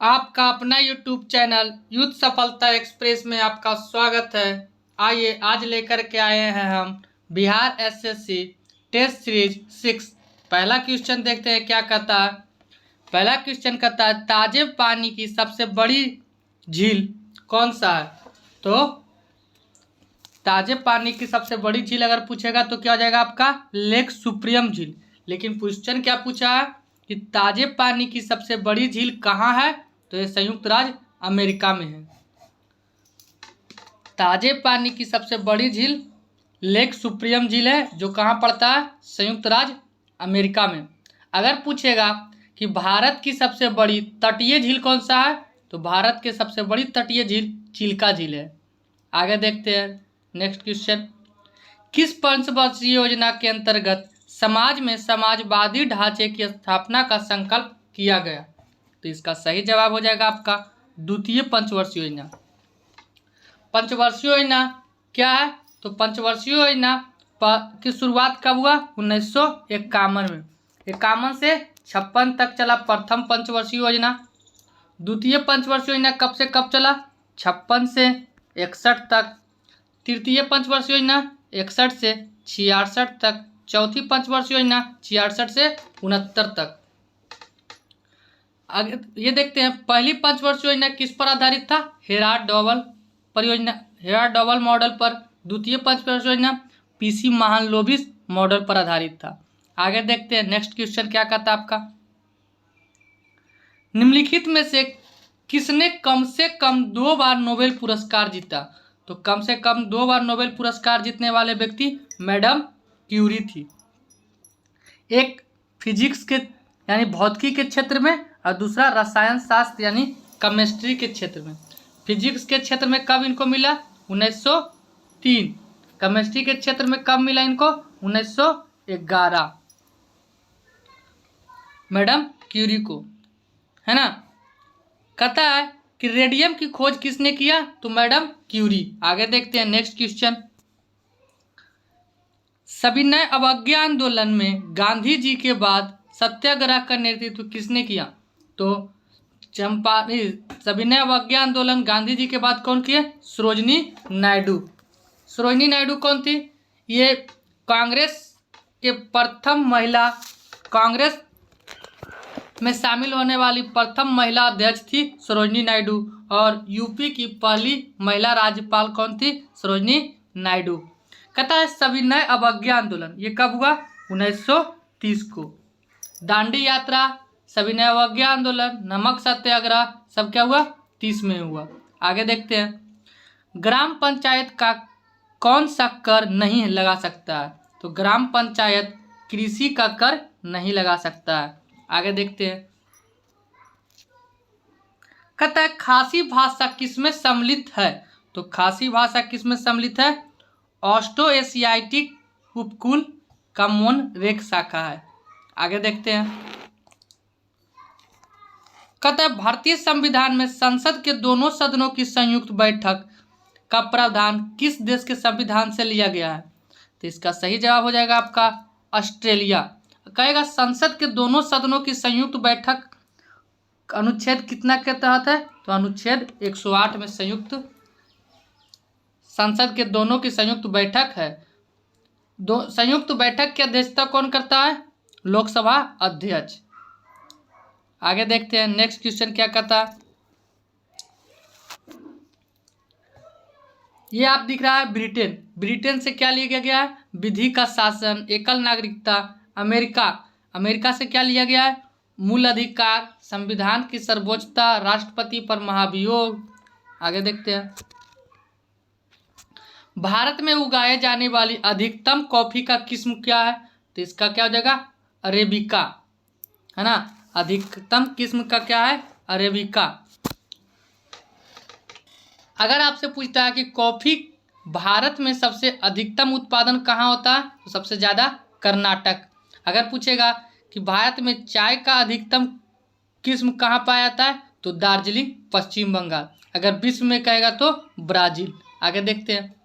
आपका अपना YouTube channel youth सफलता एक्सप्रेस में आपका स्वागत है। आइए आज लेकर के आए हैं हम बिहार एसएससी टेस्ट सीरीज 6। पहला क्वेश्चन देखते हैं क्या कहता है। पहला क्वेश्चन कहता है ताजे पानी की सबसे बड़ी झील कौन सा है। तो ताजे पानी की सबसे बड़ी झील अगर पूछेगा तो क्या हो जाएगा आपका लेक सुप्रीम झील। लेकिन क्वेश्चन क्या पूछा है कि ताजे पानी की सबसे बड़ी झील कहाँ है, तो ये संयुक्त राज्य अमेरिका में है। ताजे पानी की सबसे बड़ी झील लेक सुप्रीम झील है जो कहाँ पड़ता है, संयुक्त राज्य अमेरिका में। अगर पूछेगा कि भारत की सबसे बड़ी तटीय झील कौन सा है, तो भारत की सबसे बड़ी तटीय झील चिल्का झील है। आगे देखते हैं नेक्स्ट क्वेश्चन। किस पंचवर्षीय योजना के अंतर्गत समाज में समाजवादी ढांचे की स्थापना का संकल्प किया गया, तो इसका सही जवाब हो जाएगा आपका द्वितीय पंचवर्षीय योजना। पंचवर्षीय योजना क्या है, तो पंचवर्षीय योजना की शुरुआत कब हुआ, 1951 में। 51 से 56 तक चला प्रथम पंचवर्षीय योजना। द्वितीय पंचवर्षीय योजना कब से कब चला, 56 से 61 तक। तृतीय पंचवर्षीय योजना 61 से 66 तक। चौथी पंचवर्षीय योजना 66 से 69 तक। आगे ये देखते हैं पहली पंचवर्षीय योजना किस पर आधारित था, हेराल्ड डोवल परियोजना, हेराल्ड डोवल मॉडल पर। द्वितीय पंचवर्षीय योजना पीसी महालनोबिस मॉडल पर आधारित था। आगे देखते हैं नेक्स्ट क्वेश्चन क्या कहता है आपका। निम्नलिखित में से किसने कम से कम 2 बार नोबेल पुरस्कार जीता, तो कम से कम 2 बार नोबेल पुरस्कार जीतने वाले व्यक्ति मैडम क्यूरी थी। एक फिजिक्स के यानी भौतिकी के क्षेत्र में और दूसरा रसायन शास्त्र यानी केमिस्ट्री के क्षेत्र में। फिजिक्स के क्षेत्र में कब इनको मिला, 1903। केमिस्ट्री के क्षेत्र में कब मिला इनको, 1911 मैडम क्यूरी को, है ना। कहता है कि रेडियम की खोज किसने किया, तो मैडम क्यूरी। आगे देखते हैं नेक्स्ट क्वेश्चन। सविनय अवज्ञा आंदोलन में गांधी जी के बाद सत्याग्रह का नेतृत्व किसने किया, तो सविनय अवज्ञा आंदोलन गांधी जी के बाद कौन किया, सरोजिनी नायडू। सरोजिनी नायडू कौन थी, ये कांग्रेस के प्रथम महिला, कांग्रेस में शामिल होने वाली प्रथम महिला अध्यक्ष थी सरोजिनी नायडू। और यूपी की पहली महिला राज्यपाल कौन थी, सरोजिनी नायडू। कहता है सविनय अवज्ञा आंदोलन ये कब हुआ, 1930 को। दांडी यात्रा, सविनय अवज्ञा आंदोलन, नमक सत्याग्रह सब क्या हुआ, 30 में हुआ। आगे देखते हैं ग्राम पंचायत का कौन सा कर नहीं लगा सकता है, तो ग्राम पंचायत कृषि का कर नहीं लगा सकता है। आगे देखते हैं कहता है खासी भाषा किसमें सम्मिलित है, तो खासी भाषा किसमें सम्मिलित है, ऑस्ट्रो एशियाटिक उपकूल का मोन रेख शाखा है। आगे देखते हैं कहता है भारतीय संविधान में संसद के दोनों सदनों की संयुक्त बैठक का प्रावधान किस देश के संविधान से लिया गया है, तो इसका सही जवाब हो जाएगा आपका ऑस्ट्रेलिया। कहेगा संसद के दोनों सदनों की संयुक्त बैठक अनुच्छेद कितना के तहत है, तो अनुच्छेद 108 में संसद के दोनों की संयुक्त बैठक है। संयुक्त बैठक की अध्यक्षता कौन करता है, लोकसभा अध्यक्ष। आगे देखते हैं नेक्स्ट क्वेश्चन क्या कहता है। ये आप दिख रहा है ब्रिटेन, ब्रिटेन से क्या लिया गया है, विधि का शासन, एकल नागरिकता। अमेरिका से क्या लिया गया है, मूल अधिकार, संविधान की सर्वोच्चता, राष्ट्रपति पर महाभियोग। आगे देखते हैं भारत में उगाए जाने वाली अधिकतम कॉफी का किस्म क्या है, तो इसका क्या हो जाएगा, अरेबिका, है ना। अधिकतम किस्म का क्या है, अरेबिका। अगर आपसे पूछता है कि कॉफी भारत में सबसे अधिकतम उत्पादन कहाँ होता है, तो सबसे ज़्यादा कर्नाटक। अगर पूछेगा कि भारत में चाय का अधिकतम किस्म कहाँ पाया जाता है, तो दार्जिलिंग, पश्चिम बंगाल। अगर विश्व में कहेगा तो ब्राजील। आगे देखते हैं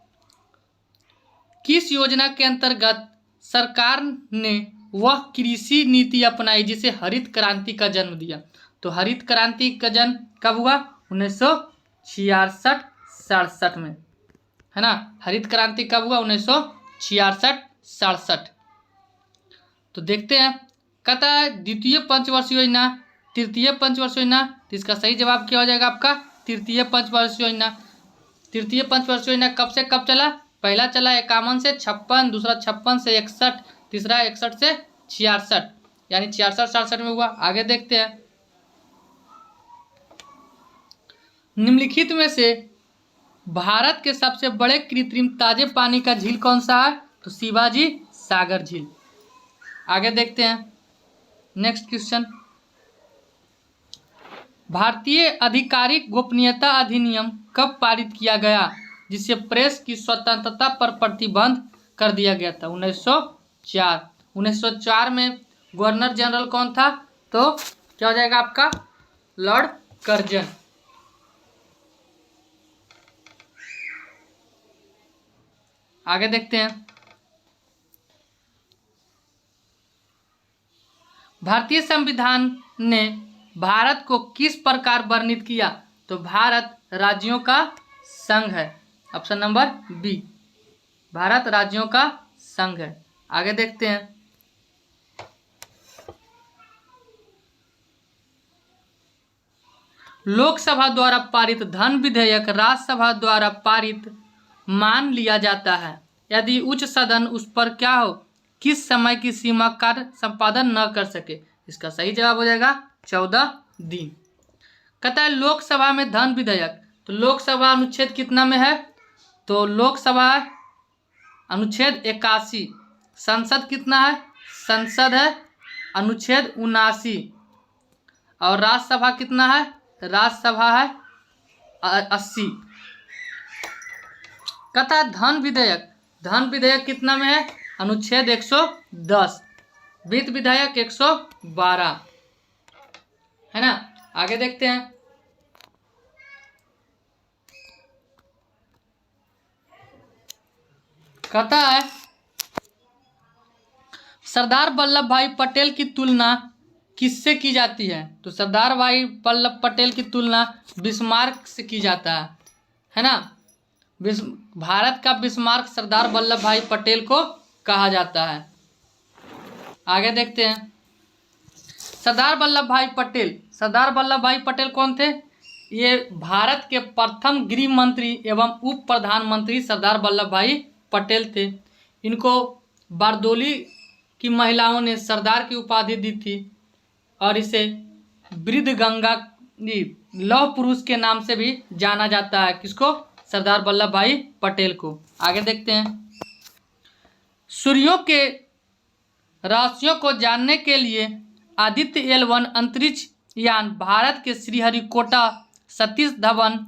किस योजना के अंतर्गत सरकार ने वह कृषि नीति अपनाई जिसे हरित क्रांति का जन्म दिया, तो हरित क्रांति का जन्म कब हुआ? 1966-67 में, है ना। हरित क्रांति कब हुआ? 1966-67। तो देखते हैं, कहता है द्वितीय पंचवर्षीय योजना, तृतीय पंचवर्षीय योजना, तो इसका सही जवाब क्या हो जाएगा आपका? तृतीय पंचवर्षीय योजना। तृतीय पंचवर्षीय योजना कब से कब चला? पहला चला 51 से 56, दूसरा 56 से 61, तीसरा 61 से 66, यानी 66-67 में हुआ। आगे देखते हैं, निम्नलिखित में से भारत के सबसे बड़े कृत्रिम ताजे पानी का झील कौन सा है? तो शिवाजी सागर झील। आगे देखते हैं, नेक्स्ट क्वेश्चन, भारतीय आधिकारिक गोपनीयता अधिनियम कब पारित किया गया जिससे प्रेस की स्वतंत्रता पर प्रतिबंध कर दिया गया था? 1904। 1904 में गवर्नर जनरल कौन था? तो क्या हो जाएगा आपका? Lord Curzon. आगे देखते हैं, भारतीय संविधान ने भारत को किस प्रकार वर्णित किया? तो भारत राज्यों का संघ है। ऑप्शन नंबर बी, भारत राज्यों का संघ है। आगे देखते हैं, लोकसभा द्वारा पारित धन विधेयक राज्यसभा द्वारा पारित मान लिया जाता है यदि उच्च सदन उस पर क्या हो, किस समय की सीमा कार्य संपादन न कर सके? इसका सही जवाब हो जाएगा 14 दिन। कहता है लोकसभा में धन विधेयक, तो लोकसभा अनुच्छेद कितना में है? तो लोकसभा अनुच्छेद 81। संसद कितना है? संसद है अनुच्छेद 79। और राज्यसभा कितना है? राज्यसभा है 80। कहता है धन विधेयक, धन विधेयक कितना में है? अनुच्छेद 110। वित्त विधेयक 112, है ना। आगे देखते हैं, कहता है सरदार वल्लभ भाई पटेल की तुलना किससे की जाती है? तो सरदार भाई वल्लभ पटेल की तुलना बिस्मार्क से की जाता है ना। भारत का बिस्मार्क सरदार वल्लभ भाई पटेल को कहा जाता है। आगे देखते हैं, सरदार वल्लभ भाई पटेल, सरदार वल्लभ भाई पटेल कौन थे? ये भारत के प्रथम गृह मंत्री एवं उप प्रधानमंत्री सरदार वल्लभ भाई पटेल थे। इनको बारदोली की महिलाओं ने सरदार की उपाधि दी थी और इसे वृद्ध गंगा लौह पुरुष के नाम से भी जाना जाता है। किसको? सरदार वल्लभ भाई पटेल को। आगे देखते हैं, सूर्यों के राशियों को जानने के लिए आदित्य L1 अंतरिक्ष यान भारत के श्रीहरिकोटा सतीश धवन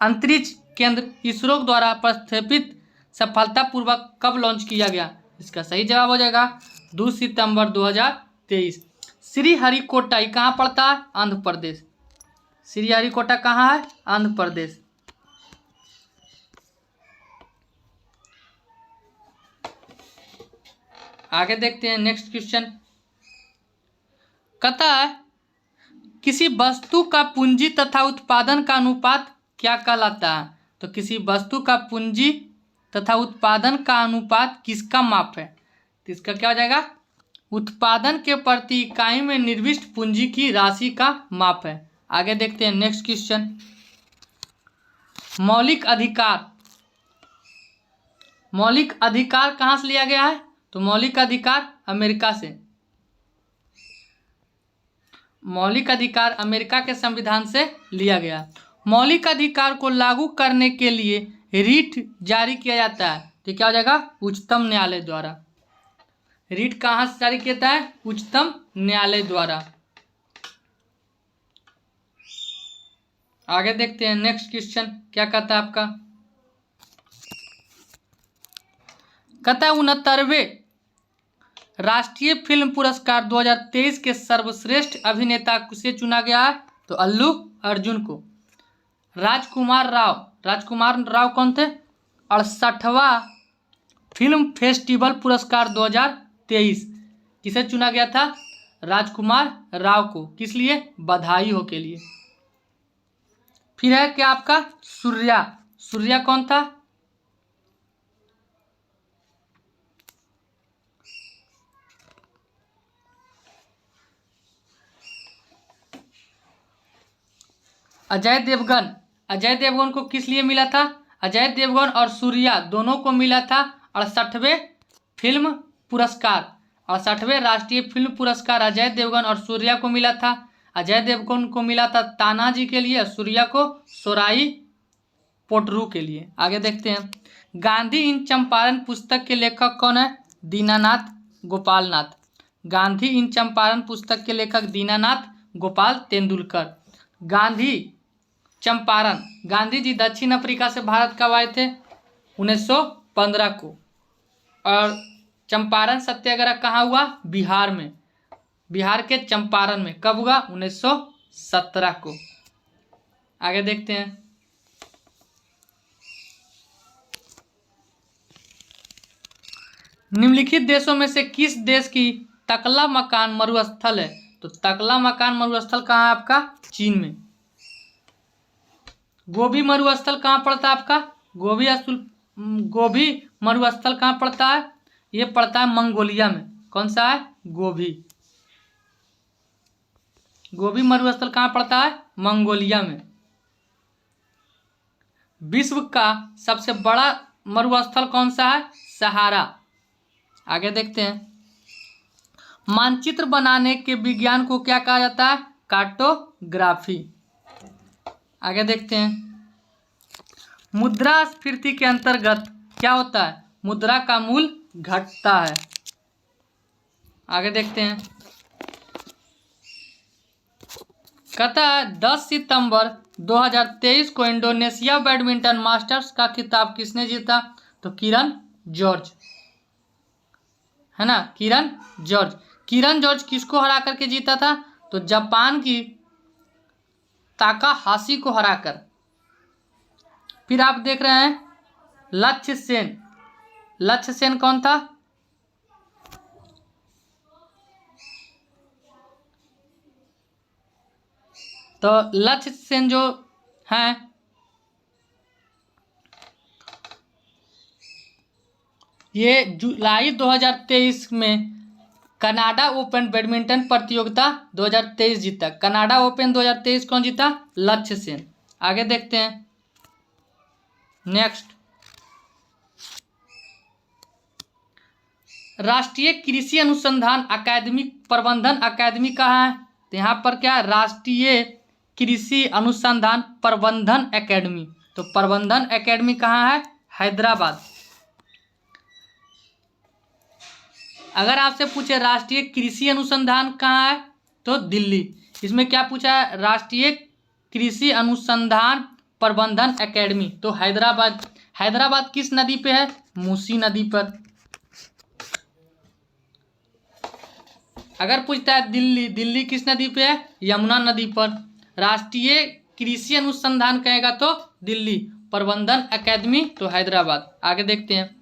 अंतरिक्ष केंद्र इसरो द्वारा प्रक्षेपित सफलतापूर्वक कब लॉन्च किया गया? इसका सही जवाब हो जाएगा 2 सितंबर 2023। श्रीहरिकोटा ये कहाँ पड़ता है? आंध्र प्रदेश। श्रीहरिकोटा कहाँ है? आंध्र प्रदेश। आगे देखते हैं, नेक्स्ट क्वेश्चन, कहता है किसी वस्तु का पूंजी तथा उत्पादन का अनुपात क्या कहलाता है? तो किसी वस्तु का पूंजी तथा उत्पादन का अनुपात किसका माप है? तो इसका क्या हो जाएगा? उत्पादन के प्रति इकाई में निर्दिष्ट पूंजी की राशि का माप है। आगे देखते हैं, नेक्स्ट क्वेश्चन, मौलिक अधिकार, मौलिक अधिकार कहाँ से लिया गया है? तो मौलिक अधिकार अमेरिका से। मौलिक अधिकार अमेरिका के संविधान से लिया गया। मौलिक अधिकार को लागू करने के लिए रीट जारी किया जाता है, तो क्या हो जाएगा? उच्चतम न्यायालय द्वारा। रीट कहाँ से जारी किया जाता है? उच्चतम न्यायालय द्वारा। आगे देखते हैं, नेक्स्ट क्वेश्चन क्या कहता है आपका? कहता है 69वें राष्ट्रीय फिल्म पुरस्कार 2023 के सर्वश्रेष्ठ अभिनेता किसे चुना गया है? तो अल्लू अर्जुन को। राजकुमार राव कौन थे? 68वां फिल्म फेस्टिवल पुरस्कार 2023 किसे चुना गया था? राजकुमार राव को, किस लिए? बधाई हो के लिए। फिर है क्या आपका सूर्या। सूर्या कौन था? अजय देवगन। अजय देवगन को किस लिए मिला था? अजय देवगन और सूर्या दोनों को मिला था 68वें फिल्म पुरस्कार। 68वें राष्ट्रीय फिल्म पुरस्कार अजय देवगन और सूर्या को मिला था। अजय देवगन को मिला था तानाजी के लिए, सूर्या को सोराई पोटरू के लिए। आगे देखते हैं, गांधी इन चंपारण पुस्तक के लेखक कौन है? दीनानाथ गोपाल नाथ। गांधी इन चंपारण पुस्तक के लेखक दीनानाथ गोपाल तेंदुलकर। गांधी चंपारण, गांधी जी दक्षिण अफ्रीका से भारत कब आए थे? 1915 को। और चंपारण सत्याग्रह कहाँ हुआ? बिहार में। बिहार के चंपारण में कब हुआ? 1917 को। आगे देखते हैं, निम्नलिखित देशों में से किस देश की तकला मकान मरुस्थल है? तो तकला मकान मरुस्थल कहाँ है आपका? चीन में। गोबी मरुस्थल कहाँ पड़ता है आपका? गोबी मरुस्थल कहाँ पड़ता है? ये पड़ता है मंगोलिया में। कौन सा है? गोबी। गोबी मरुस्थल कहाँ पड़ता है? मंगोलिया में। विश्व का सबसे बड़ा मरुस्थल कौन सा है? सहारा। आगे देखते हैं, मानचित्र बनाने के विज्ञान को क्या कहा जाता है? कार्टोग्राफी। आगे देखते हैं, मुद्रास्फीति के अंतर्गत क्या होता है? मुद्रा का मूल्य घटता है। आगे देखते हैं, कहता है 10 सितंबर 2023 को इंडोनेशिया बैडमिंटन मास्टर्स का खिताब किसने जीता? तो किरण जॉर्ज, है ना, किरण जॉर्ज। किरण जॉर्ज किसको हरा करके जीता था? तो जापान की ताकाहाशी को हराकर। फिर आप देख रहे हैं लक्ष्य सेन। लक्ष्य सेन कौन था? तो लक्ष्य सेन जो हैं ये जुलाई 2023 में कनाडा ओपन बैडमिंटन प्रतियोगिता 2023 जीता। कनाडा ओपन 2023 कौन जीता? लक्ष्य सेन। आगे देखते हैं, नेक्स्ट, राष्ट्रीय कृषि अनुसंधान अकादमी प्रबंधन अकादमी कहाँ है? तो यहाँ पर क्या? राष्ट्रीय कृषि अनुसंधान प्रबंधन अकादमी। तो प्रबंधन अकादमी कहाँ है? हैदराबाद। अगर आपसे पूछे राष्ट्रीय कृषि अनुसंधान कहाँ है? तो दिल्ली। इसमें क्या पूछा है? राष्ट्रीय कृषि अनुसंधान प्रबंधन अकादमी। तो हैदराबाद। हैदराबाद किस नदी पे है? मूसी नदी पर। अगर पूछता है दिल्ली, दिल्ली किस नदी पे है? यमुना नदी पर। राष्ट्रीय कृषि अनुसंधान कहेगा तो दिल्ली, प्रबंधन अकादमी तो हैदराबाद। आगे देखते हैं,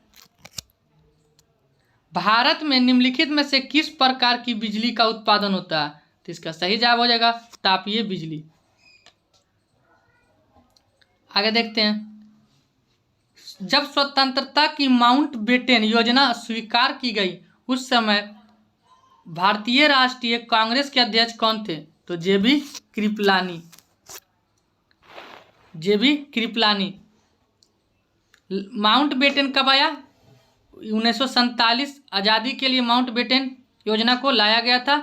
भारत में निम्नलिखित में से किस प्रकार की बिजली का उत्पादन होता है? तो इसका सही जवाब हो जाएगा तापीय बिजली। आगे देखते हैं, जब स्वतंत्रता की माउंटबेटन योजना स्वीकार की गई उस समय भारतीय राष्ट्रीय कांग्रेस के अध्यक्ष कौन थे? तो जेबी कृपलानी। जेबी कृपलानी। माउंटबेटन कब आया? 1947 आज़ादी के लिए माउंटबेटन योजना को लाया गया था।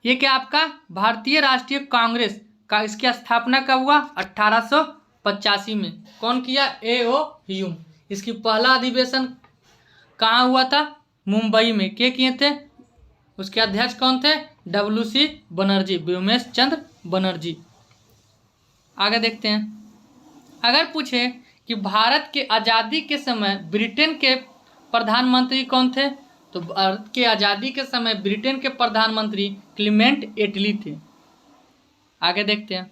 ये क्या आपका भारतीय राष्ट्रीय कांग्रेस का, इसकी स्थापना कब हुआ? 1885 में। कौन किया? A.O. ह्यूम। इसकी पहला अधिवेशन कहाँ हुआ था? मुंबई में। के किए थे? उसके अध्यक्ष कौन थे? WC बनर्जी, व्योमेश चंद्र बनर्जी। आगे देखते हैं, अगर पूछे कि भारत के आज़ादी के समय ब्रिटेन के प्रधानमंत्री कौन थे? तो भारत के आज़ादी के समय ब्रिटेन के प्रधानमंत्री क्लीमेंट एटली थे। आगे देखते हैं,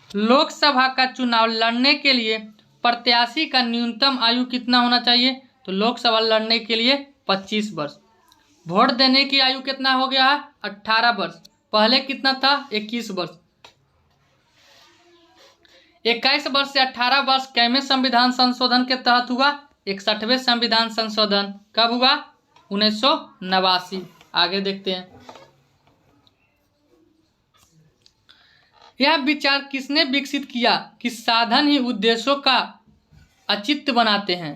लोकसभा का चुनाव लड़ने के लिए प्रत्याशी का न्यूनतम आयु कितना होना चाहिए? तो लोकसभा लड़ने के लिए 25 वर्ष। वोट देने की आयु कितना हो गया है? 18 वर्ष। पहले कितना था? 21 वर्ष। 21 वर्ष से 18 वर्ष कैमे संविधान संशोधन के तहत हुआ? 61वें संविधान संशोधन। कब हुआ? 1989। आगे देखते हैं। यह विचार किसने विकसित किया कि साधन ही उद्देश्यों का औचित्य बनाते हैं?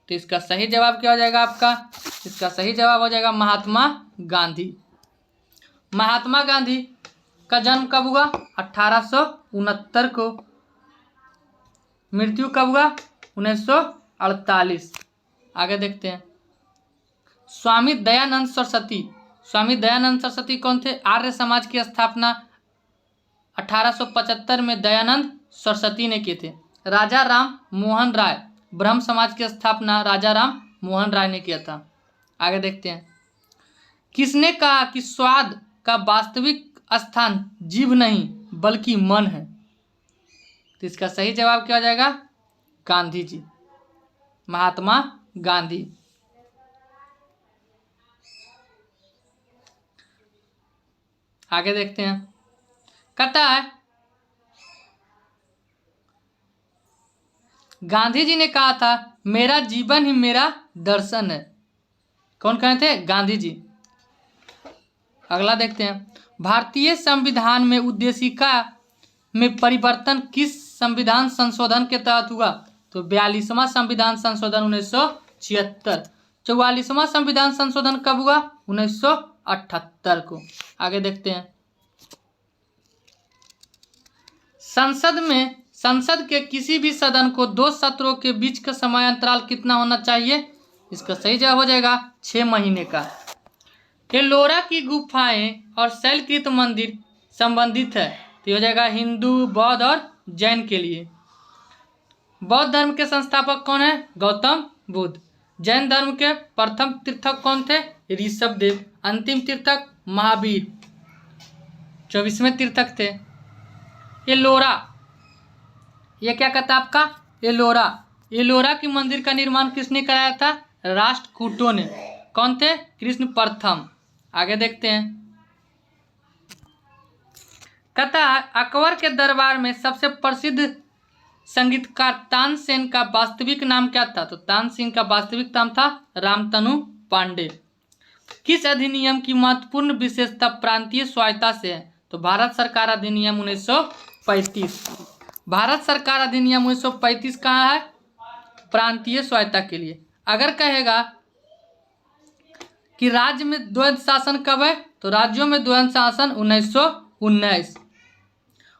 तो इसका सही जवाब क्या हो जाएगा आपका? इसका सही जवाब हो जाएगा महात्मा गांधी। महात्मा गांधी का जन्म कब हुआ? 1869 को। मृत्यु कब हुआ? 1948। आगे देखते हैं। स्वामी दयानंद सरस्वती। स्वामी दयानंद सरस्वती कौन थे? आर्य समाज की स्थापना 1875 में दयानंद सरस्वती ने किए थे। राजा राम मोहन राय। ब्रह्म समाज की स्थापना राजा राम मोहन राय ने किया था। आगे देखते हैं। किसने कहा कि स्वाद का वास्तविक स्थान जीभ नहीं बल्कि मन है? तो इसका सही जवाब क्या हो जाएगा? गांधी जी, महात्मा गांधी। आगे देखते हैं। कहता है गांधी जी ने कहा था मेरा जीवन ही मेरा दर्शन है। कौन कहे थे? गांधी जी। अगला देखते हैं। भारतीय संविधान में उद्देशिका में परिवर्तन किस संविधान संशोधन के तहत हुआ? तो 42वां संविधान संशोधन 1976। 44वां संविधान संशोधन कब हुआ? 1978 को। आगे देखते हैं। संसद के किसी भी सदन को 2 सत्रों के बीच का समय अंतराल कितना होना चाहिए? इसका सही जवाब हो जाएगा 6 महीने का। एलोरा की गुफाएं और शैलकृत मंदिर संबंधित है, तो हो जाएगा हिंदू, बौद्ध और जैन के लिए। बौद्ध धर्म के संस्थापक कौन है? गौतम बुद्ध। जैन धर्म के प्रथम तीर्थक कौन थे? ऋषभ देव। अंतिम तीर्थक महावीर 24वें तीर्थक थे। एलोरा, ये क्या कहता है आपका? एलोरा। एलोरा की मंदिर का निर्माण किसने कराया था? राष्ट्रकूटों ने। कौन थे? कृष्ण प्रथम। आगे देखते हैं। कहता है अकबर के दरबार में सबसे प्रसिद्ध संगीतकार तानसेन का वास्तविक नाम क्या था? तो तानसेन का वास्तविक नाम था रामतनु पांडे। किस अधिनियम की महत्वपूर्ण विशेषता प्रांतीय स्वायत्तता से है? तो भारत सरकार अधिनियम 1935। भारत सरकार अधिनियम 1935 कहाँ है? प्रांतीय स्वायत्तता के लिए। अगर कहेगा कि राज्य में द्वैध शासन कब है? तो राज्यों में द्वैध शासन 1919।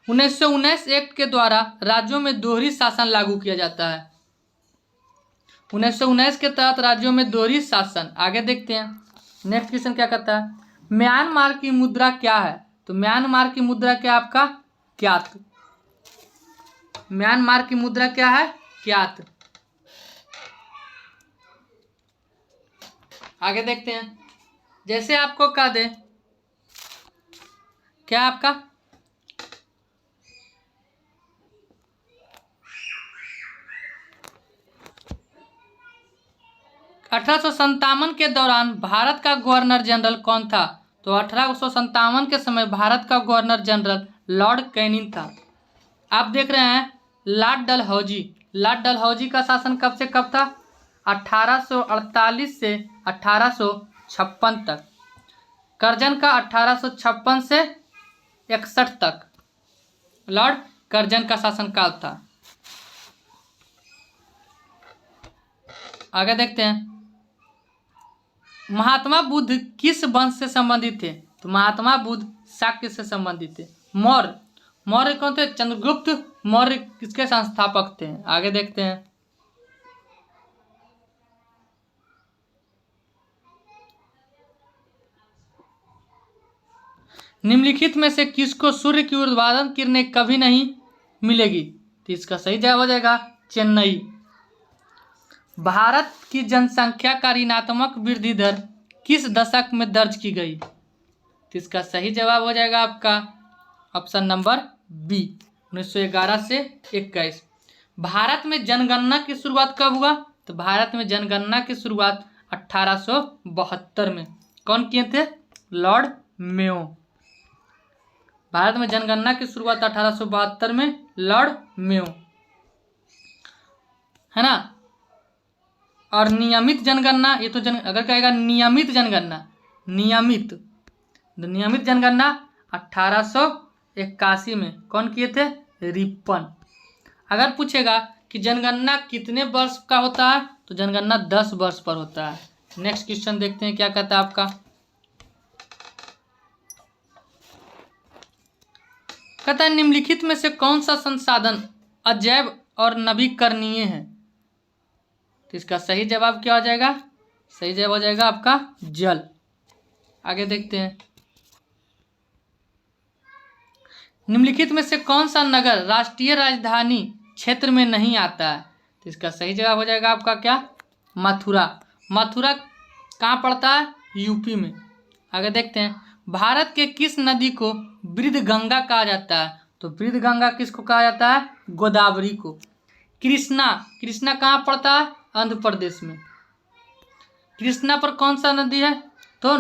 1919 एक्ट के द्वारा राज्यों में दोहरी शासन लागू किया जाता है। 1919 के तहत राज्यों में दोहरी शासन। आगे देखते हैं। नेक्स्ट क्वेश्चन क्या कहता है? म्यांमार की मुद्रा क्या है? तो म्यांमार की मुद्रा क्या आपका? क्यात। म्यांमार की मुद्रा क्या है? क्यात। आगे देखते हैं। जैसे आपको कह दे क्या आपका 1857 के दौरान भारत का गवर्नर जनरल कौन था? तो 1857 के समय भारत का गवर्नर जनरल लॉर्ड कैनिंग था। आप देख रहे हैं लॉर्ड डलहौजी। लॉर्ड डलहौजी का शासन कब से कब था? 1848 से 1856 तक। कर्जन का 1856 से 61 तक लॉर्ड कर्जन का शासनकाल था। आगे देखते हैं। महात्मा बुद्ध किस वंश से संबंधित थे? तो महात्मा बुद्ध शाक्य से संबंधित थे। मौर्य कौन थे? चंद्रगुप्त मौर्य किसके संस्थापक थे? आगे देखते हैं। निम्नलिखित में से किसको सूर्य की ऊर्ध्वाधर किरणें कभी नहीं मिलेगी? तो इसका सही जवाब हो जाएगा चेन्नई। भारत की जनसंख्या का ऋणात्मक वृद्धि दर किस दशक में दर्ज की गई? तो इसका सही जवाब हो जाएगा आपका ऑप्शन नंबर बी 1911 से 21। भारत में जनगणना की शुरुआत कब हुआ? तो भारत में जनगणना की शुरुआत 1872 में। कौन किए थे? Lord Mayo. भारत में जनगणना की शुरुआत 1872 में लॉर्ड मेयो, है ना। और नियमित जनगणना, ये तो अगर कहेगा नियमित जनगणना, नियमित जनगणना 1881 में कौन किए थे? रिपन। अगर पूछेगा कि जनगणना कितने वर्ष का होता है, तो जनगणना 10 वर्ष पर होता है। नेक्स्ट क्वेश्चन देखते हैं क्या कहता है आपका। कहता है निम्नलिखित में से कौन सा संसाधन अजैव और नवीकरणीय है? तो इसका सही जवाब क्या हो जाएगा? सही जवाब हो जाएगा आपका जल। आगे देखते हैं, निम्नलिखित में से कौन सा नगर राष्ट्रीय राजधानी क्षेत्र में नहीं आता है? तो इसका सही जवाब हो जाएगा आपका क्या? मथुरा। मथुरा कहाँ पड़ता है? यूपी में। आगे देखते हैं, भारत के किस नदी को वृद्धगंगा कहा जाता है? तो वृद्धगंगा किसको कहा जाता है? गोदावरी को। कृष्णा कहाँ पड़ता है? आंध्र प्रदेश में। कृष्णा पर कौन सा नदी है? तो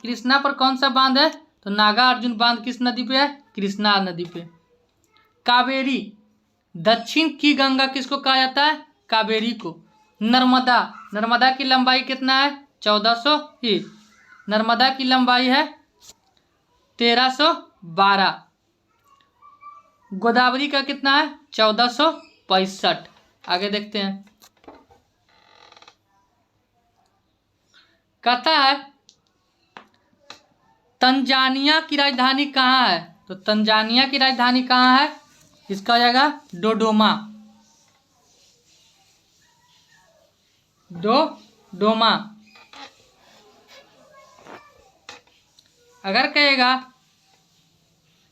कृष्णा पर कौन सा बांध है? तो नागार्जुन बांध किस नदी पे है? कृष्णा नदी पे। कावेरी, दक्षिण की गंगा किसको कहा जाता है? कावेरी को। नर्मदा की लंबाई कितना है? 1400। नर्मदा की लंबाई है 1312। गोदावरी का कितना है? 1465। आगे देखते हैं, कहता है तंजानिया की राजधानी कहाँ है? तो तंजानिया की राजधानी कहाँ है? इसका हो जाएगा डोडोमा। अगर कहेगा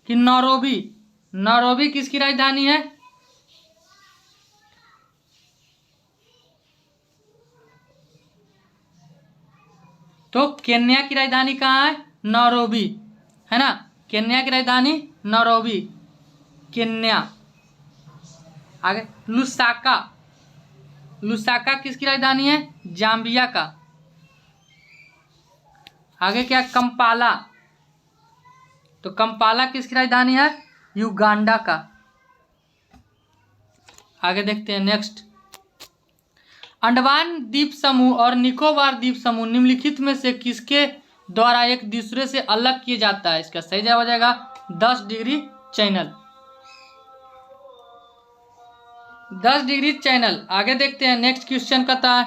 कि नौरोबी किसकी राजधानी है? तो केन्या की राजधानी कहाँ है? नौरोबी, है ना। केन्या की राजधानी नौरोबी, केन्या। आगे लुसाका किसकी राजधानी है? जाम्बिया का। आगे क्या? कंपाला, तो कंपाला किसकी राजधानी है? युगांडा का। आगे देखते हैं नेक्स्ट, अंडमान द्वीप समूह और निकोबार द्वीप समूह निम्नलिखित में से किसके द्वारा एक दूसरे से अलग किया जाता है? इसका सही जवाब हो जाएगा 10 डिग्री चैनल। 10 degree channel. आगे देखते हैं नेक्स्ट क्वेश्चन कहता है,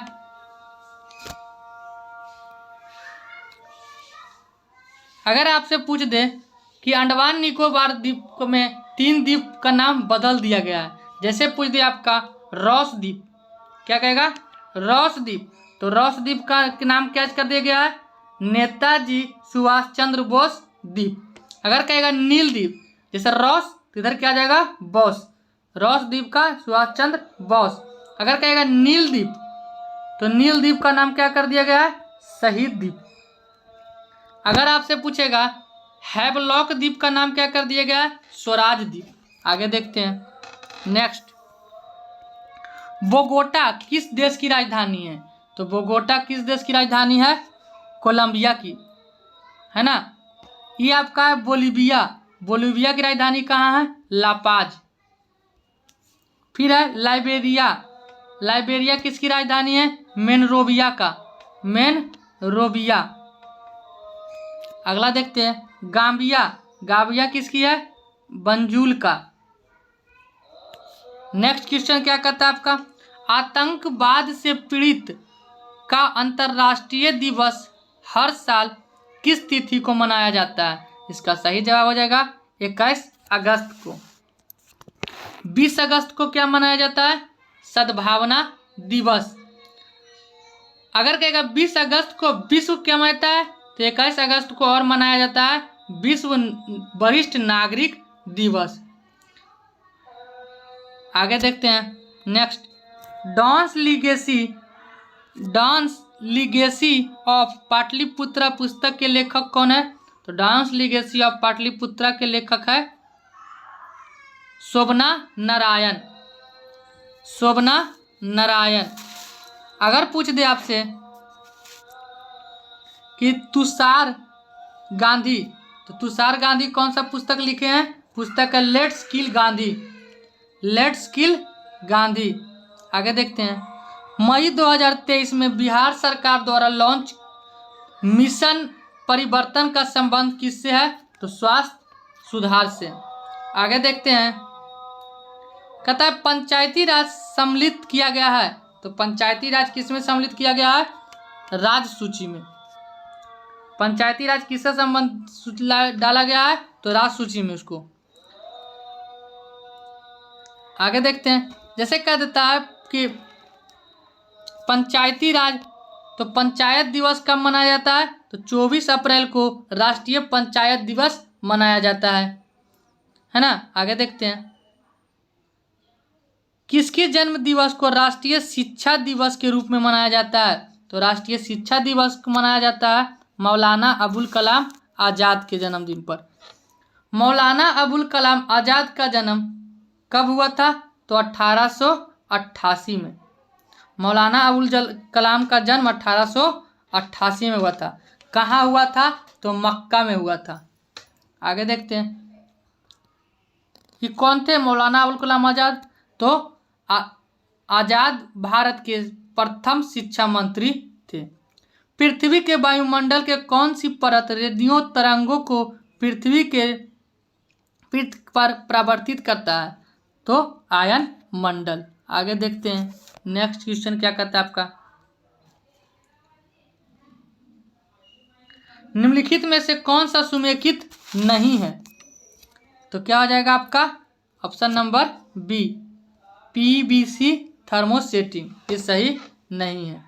अगर आपसे पूछ दे कि अंडमान निकोबार द्वीप में 3 द्वीप का नाम बदल दिया गया है, जैसे पूछ दे आपका रॉस द्वीप, क्या कहेगा? रॉस द्वीप। तो रॉस द्वीप का नाम क्या कर दिया गया है? नेताजी सुभाष चंद्र बोस द्वीप। अगर कहेगा नील द्वीप, जैसे रॉस, तो इधर क्या आ जाएगा? बोस। रॉस द्वीप का सुभाष चंद्र बोस। अगर कहेगा नील द्वीप, तो नील द्वीप का नाम क्या कर दिया गया है? शहीद द्वीप। अगर आपसे पूछेगा हैवलॉक द्वीप का नाम क्या कर दिया गया है? स्वराज द्वीप। आगे देखते हैं नेक्स्ट, बोगोटा किस देश की राजधानी है? तो बोगोटा किस देश की राजधानी है? कोलंबिया की, है ना। ये आपका है बोलीविया की राजधानी कहाँ है? लापाज। फिर है लाइबेरिया किसकी राजधानी है? मेनरोविया का, मेनरोविया। अगला देखते हैं गाम्बिया किसकी है? बंजुल का। नेक्स्ट क्वेश्चन क्या कहता है आपका, आतंकवाद से पीड़ित का अंतर्राष्ट्रीय दिवस हर साल किस तिथि को मनाया जाता है? इसका सही जवाब हो जाएगा 21 अगस्त को। 20 अगस्त को क्या मनाया जाता है? सद्भावना दिवस। अगर कहेगा 20 अगस्त को विश्व क्या मनाता है? तो 21 अगस्त को और मनाया जाता है विश्व वरिष्ठ नागरिक दिवस। आगे देखते हैं next, dance legacy of Pataliputra पुस्तक के लेखक कौन है? तो डांस लीगेसी ऑफ पाटलिपुत्रा के लेखक है शोभना नारायण। अगर पूछ दे आपसे कि तुषार गांधी, तो तुषार गांधी कौन सा पुस्तक लिखे हैं? पुस्तक है लेट्स किल गांधी, लेट्स किल गांधी। आगे देखते हैं। मई 2023 में बिहार सरकार द्वारा लॉन्च मिशन परिवर्तन का संबंध किससे है? तो स्वास्थ्य सुधार से। आगे देखते हैं। कहता है पंचायती राज सम्मिलित किया गया है, तो पंचायती राज किसमें सम्मिलित किया गया है? राज्य सूची में। पंचायती राज किससे संबंध डाला गया है? तो राज्य सूची में उसको। आगे देखते हैं। जैसे कह देता है कि पंचायती राज, तो पंचायत दिवस कब मनाया जाता है? तो 24 अप्रैल को राष्ट्रीय पंचायत दिवस मनाया जाता है ना। आगे देखते हैं। किसके जन्म दिवस को राष्ट्रीय शिक्षा दिवस के रूप में मनाया जाता है? तो राष्ट्रीय शिक्षा दिवस को मनाया जाता है मौलाना अबुल कलाम आज़ाद के जन्मदिन पर। मौलाना अबुल कलाम आज़ाद का जन्म कब हुआ था? तो 1888 में। मौलाना अबुल कलाम का जन्म 1888 में हुआ था। कहाँ हुआ था? तो मक्का में हुआ था। आगे देखते हैं कि कौन थे मौलाना अबुल कलाम आज़ाद? तो आज़ाद भारत के प्रथम शिक्षा मंत्री थे। पृथ्वी के वायुमंडल के कौन सी परत रेडियो तरंगों को पृथ्वी के पृष्ठ पर परावर्तित करता है? तो आयन मंडल। आगे देखते हैं। नेक्स्ट क्वेश्चन क्या कहता है आपका? निम्नलिखित में से कौन सा सुमेकित नहीं है? तो क्या हो जाएगा आपका? Option number B, PVC thermosetting, ये सही नहीं है।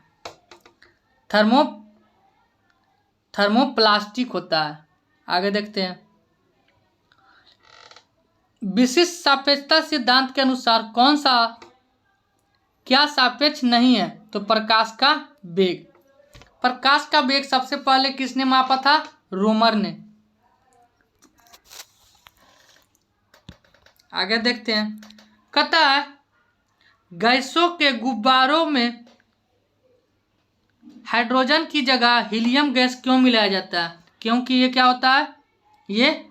थर्मोप्लास्टिक होता है। आगे देखते हैं। विशिष्ट सापेक्षता सिद्धांत के अनुसार कौन सा क्या सापेक्ष नहीं है? तो प्रकाश का वेग। प्रकाश का वेग सबसे पहले किसने मापा था? रोमर ने। आगे देखते हैं। कहता है गैसों के गुब्बारों में हाइड्रोजन की जगह हीलियम गैस क्यों मिलाया जाता है? क्योंकि ये क्या होता है? ये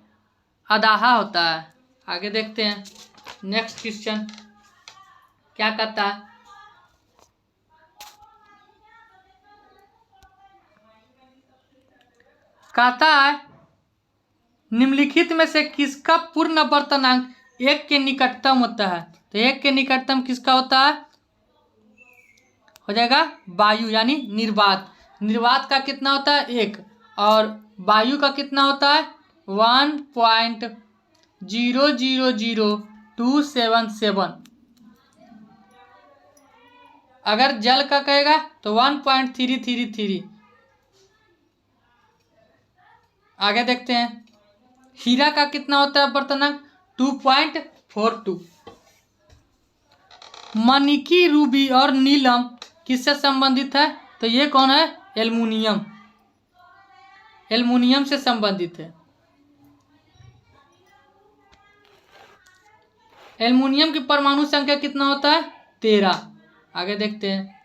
अदाहा होता है। आगे देखते हैं। नेक्स्ट क्वेश्चन क्या कहता है? कहता है निम्नलिखित में से किसका पूर्ण आवर्तनांक 1 के निकटतम होता है? तो 1 के निकटतम किसका होता है? हो जाएगा वायु, यानी निर्वात। निर्वात का कितना होता है? 1। और वायु का कितना होता है? 1.000277। अगर जल का कहेगा तो 1.333। आगे देखते हैं। हीरा का कितना होता है आवर्तनांक? 2.42। मणिकी, रूबी और नीलम किससे संबंधित है? तो ये कौन है? एल्युमिनियम। एल्युमिनियम से संबंधित है। एल्युमिनियम की परमाणु संख्या कितना होता है? 13। आगे देखते हैं।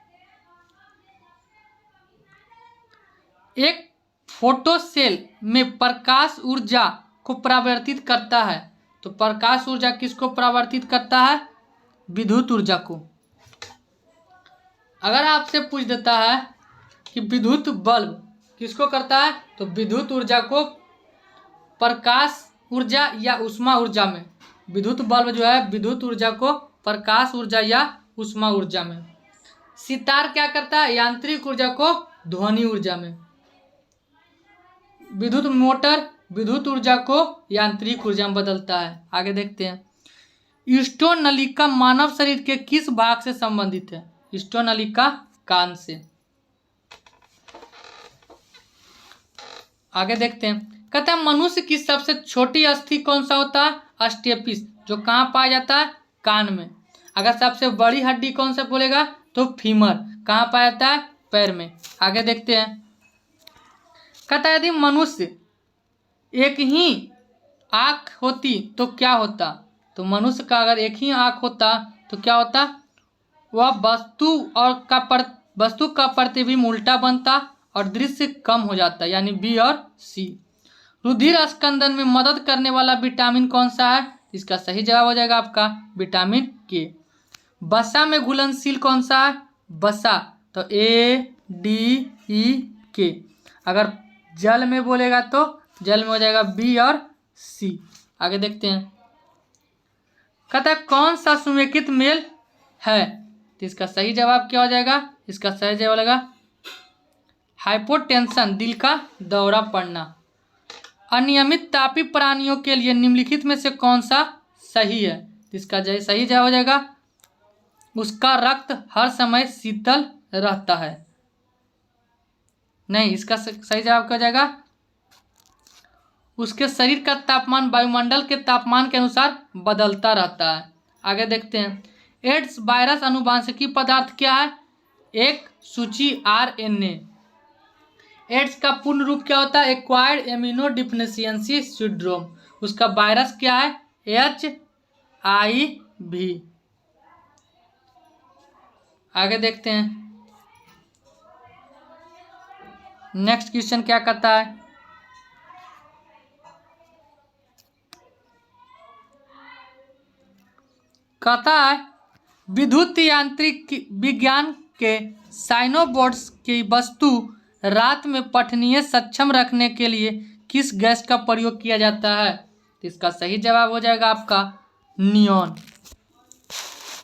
एक फोटोसेल में प्रकाश ऊर्जा को परावर्तित करता है, तो प्रकाश ऊर्जा किसको परावर्तित करता है? विद्युत ऊर्जा को। अगर आपसे पूछ देता है कि विद्युत बल्ब किसको करता है? तो विद्युत ऊर्जा को प्रकाश ऊर्जा या ऊष्मा ऊर्जा में। विद्युत बल्ब जो है विद्युत ऊर्जा को प्रकाश ऊर्जा या ऊष्मा ऊर्जा में। सितार क्या करता है? यांत्रिक ऊर्जा को ध्वनि ऊर्जा में। विद्युत मोटर विद्युत ऊर्जा को यांत्रिक ऊर्जा में बदलता है। आगे देखते हैं। स्टोन नलिका मानव शरीर के किस भाग से संबंधित है? स्टोन नलिका कान से। आगे देखते हैं। कहते हैं मनुष्य की सबसे छोटी अस्थि कौन सा होता है? अस्टेपिस, जो कहाँ पाया जाता है? कान में। अगर सबसे बड़ी हड्डी कौन सा बोलेगा? तो फीमर, कहाँ पाया जाता है? पैर में। आगे देखते हैं। कहता है यदि मनुष्य एक ही आँख होती तो क्या होता? तो मनुष्य का अगर एक ही आँख होता तो क्या होता? वह वस्तु का प्रतिबिंब उल्टा बनता और दृश्य कम हो जाता है, यानी बी और सी। रुधिर स्कंदन में मदद करने वाला विटामिन कौन सा है? इसका सही जवाब हो जाएगा आपका विटामिन के। वसा में घुलनशील कौन सा है? वसा, तो ADE अगर जल में बोलेगा तो जल में हो जाएगा बी और सी। आगे देखते हैं, कहता है कौन सा सुमेकित मेल है? तो इसका सही जवाब क्या हो जाएगा? इसका सही जवाब होगा हाइपोटेंशन, दिल का दौरा पड़ना। अनियमित तापी प्राणियों के लिए निम्नलिखित में से कौन सा सही है? तो इसका सही जवाब हो जाएगा उसका रक्त हर समय शीतल रहता है। नहीं, इसका सही जवाब क्या हो जाएगा? उसके शरीर का तापमान वायुमंडल के तापमान के अनुसार बदलता रहता है। आगे देखते हैं, एड्स वायरस अनुवांशिकी पदार्थ क्या है? एक सूची RNA। एड्स का पूर्ण रूप क्या होता है? Acquired amino deficiency syndrome. उसका वायरस क्या है? HIV। आगे देखते हैं, नेक्स्ट क्वेश्चन क्या कहता है? कहता है विद्युत यांत्रिक विज्ञान के साइनोबोर्ड्स की वस्तु रात में पठनीय सक्षम रखने के लिए किस गैस का प्रयोग किया जाता है? तो इसका सही जवाब हो जाएगा आपका नियॉन।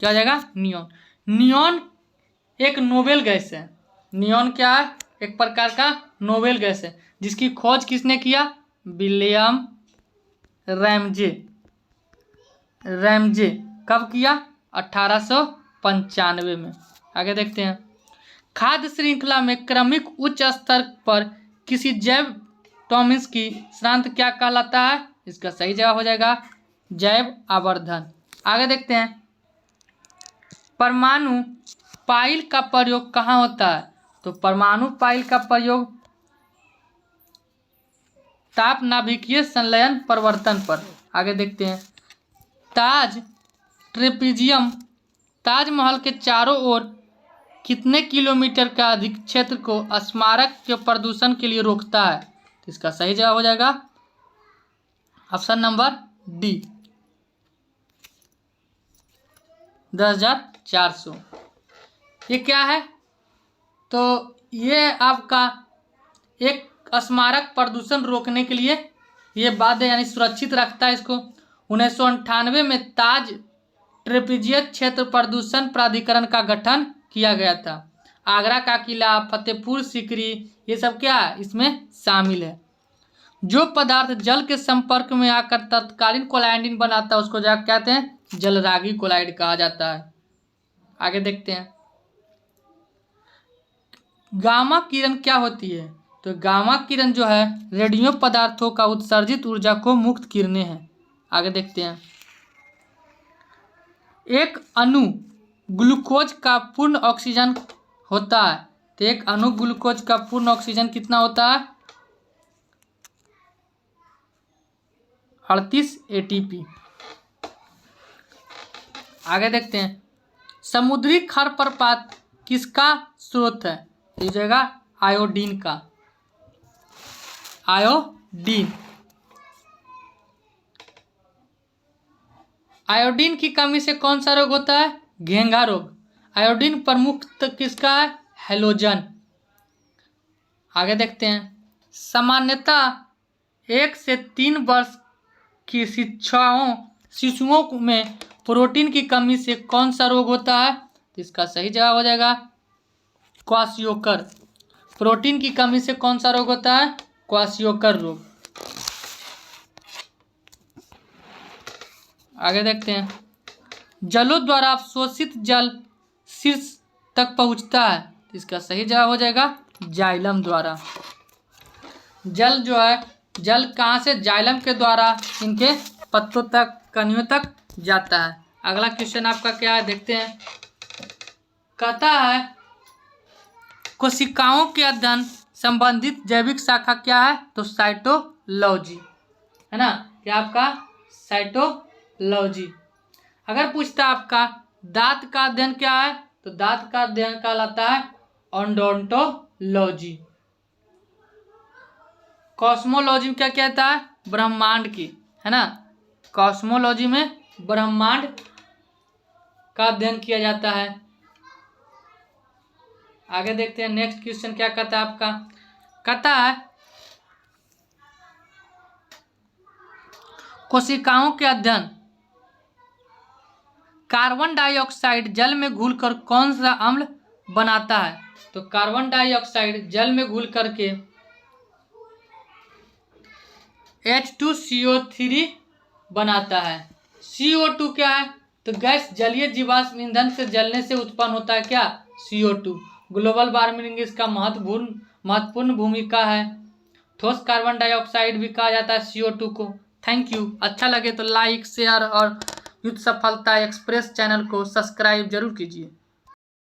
क्या हो जाएगा? नियॉन। नियॉन एक नोबेल गैस है। नियॉन क्या है? एक प्रकार का नोबेल गैस है, जिसकी खोज किसने किया? William Ramsay. कब किया? 1895 में। आगे देखते हैं, खाद्य श्रृंखला में क्रमिक उच्च स्तर पर किसी जैव टॉमिन्स की श्रांत क्या कहलाता है? इसका सही जवाब हो जाएगा जैव आवर्धन। आगे देखते हैं, परमाणु पाइल का प्रयोग कहाँ होता है? तो परमाणु पाइल का प्रयोग ताप नाभिकीय संलयन परिवर्तन पर। आगे देखते हैं, ताजमहल के चारों ओर कितने किलोमीटर का अधिक क्षेत्र को स्मारक के प्रदूषण के लिए रोकता है? तो इसका सही जवाब हो जाएगा ऑप्शन नंबर डी, 10,400। ये क्या है? तो ये आपका एक स्मारक प्रदूषण रोकने के लिए ये बाध्य यानी सुरक्षित रखता है इसको। 1998 में ताज ट्रेपीजियस क्षेत्र प्रदूषण प्राधिकरण का गठन किया गया था। आगरा का किला, फतेहपुर सीकरी, ये सब क्या है? इसमें शामिल है। जो पदार्थ जल के संपर्क में आकर तत्कालीन कोलाइडिन बनाता है उसको क्या कहते हैं? जलरागी कोलाइड कहा जाता है। आगे देखते हैं, गामा किरण क्या होती है? तो गामा किरण जो है रेडियो पदार्थों का उत्सर्जित ऊर्जा को मुक्त किरणें हैं। आगे देखते हैं, एक अणु ग्लूकोज का पूर्ण ऑक्सीजन होता है। तो एक अणु ग्लूकोज का पूर्ण ऑक्सीजन कितना होता है? 38 ATP। आगे देखते हैं, समुद्री खरपतवार किसका स्रोत है? तो जाएगा आयोडीन का। आयोडीन आयोडीन की कमी से कौन सा रोग होता है? घेंघा रोग। आयोडीन प्रमुख किसका है? हैलोजन। आगे देखते हैं, सामान्यतः 1 से 3 वर्ष की शिशुओं में प्रोटीन की कमी से कौन सा रोग होता है? तो इसका सही जवाब हो जाएगा क्वाशियोकर। प्रोटीन की कमी से कौन सा रोग होता है? क्वाशियोकर रोग। आगे देखते हैं, जलों द्वारा अवशोषित जल शीर्ष तक पहुंचता है। इसका सही जवाब हो जाएगा जाइलम द्वारा। जल जो है, जल कहाँ से? जाइलम के द्वारा इनके पत्तों तक, कनियों तक जाता है। अगला क्वेश्चन आपका क्या है देखते हैं, कहता है कोशिकाओं के अध्ययन संबंधित जैविक शाखा क्या है? तो साइटोलॉजी है ना। क्या आपका? साइटोलॉजी। अगर पूछता आपका दांत का अध्ययन क्या है? तो दांत का अध्ययन कहलाता है ओडोंटोलॉजी। कॉस्मोलॉजी क्या कहता है? ब्रह्मांड की, है ना। कॉस्मोलॉजी में ब्रह्मांड का अध्ययन किया जाता है। आगे देखते हैं नेक्स्ट क्वेश्चन क्या कहता है आपका। कहता है कोशिकाओं के अध्ययन। कार्बन डाइऑक्साइड जल में घुलकर कौन सा अम्ल बनाता है? तो कार्बन डाइऑक्साइड जल में घुल करके H2CO3 बनाता है। CO2 क्या है? तो गैस जलीय जीवाश्म ईंधन से जलने से उत्पन्न होता है क्या? CO2। ग्लोबल वार्मिंग इसका महत्वपूर्ण भूमिका है। ठोस कार्बन डाइऑक्साइड भी कहा जाता है CO2 को। Thank you. अच्छा लगे तो लाइक शेयर और युद्ध सफलता एक्सप्रेस चैनल को सब्सक्राइब जरूर कीजिए।